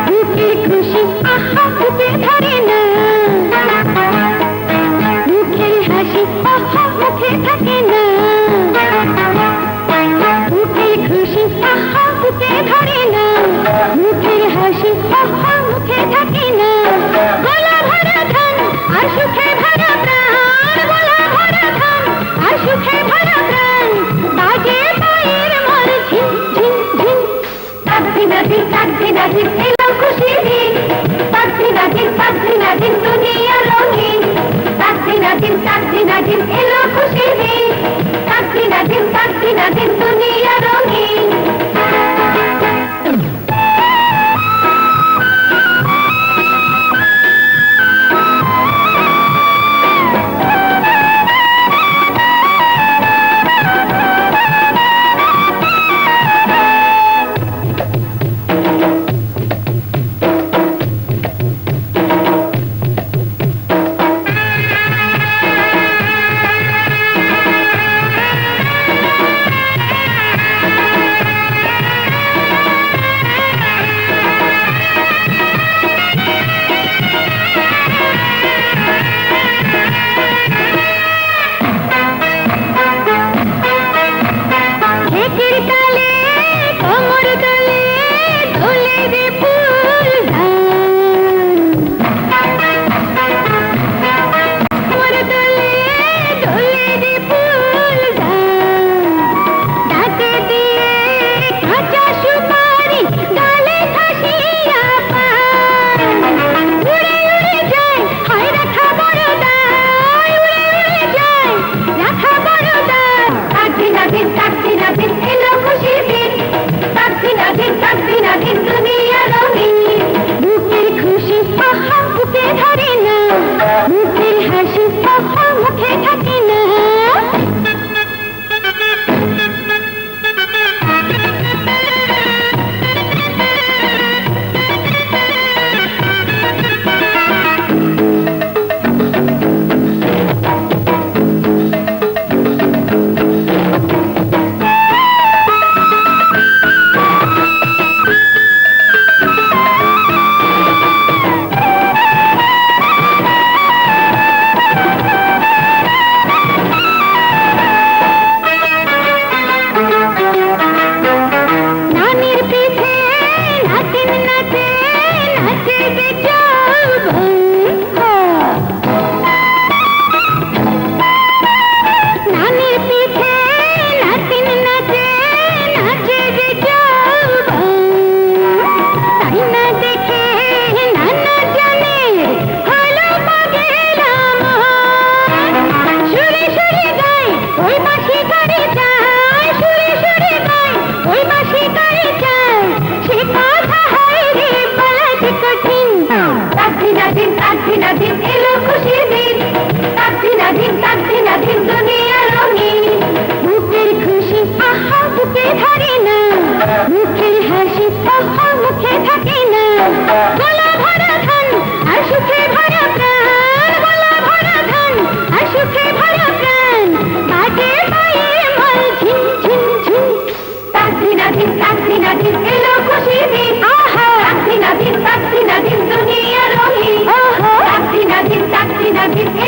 মুখে খুশি আহা ফুটে ধরে না, মুখের হাসি আহা মুখে থাকে না, মুখে খুশি আহা ফুটে ধরে না, মুখের হাসি আহা মুখে থাকে না। গলা ভরা ধান আর সুখে ভরা প্রাণ, গলা ভরা ধান আর সুখে ভরা প্রাণ, বাজে পায়ের মর ঝিন ঝিন ঝিন। তাকদিনা দিন তাকদিনা দিন এলো খুশি দিন, তাকদিনা দিন তাকদিনা দিন দুনিয়া রঙিন। তাকদিনা দিন এলো খুশি দিন, তাকদিনা দিন দুনিয়া রঙিন। Did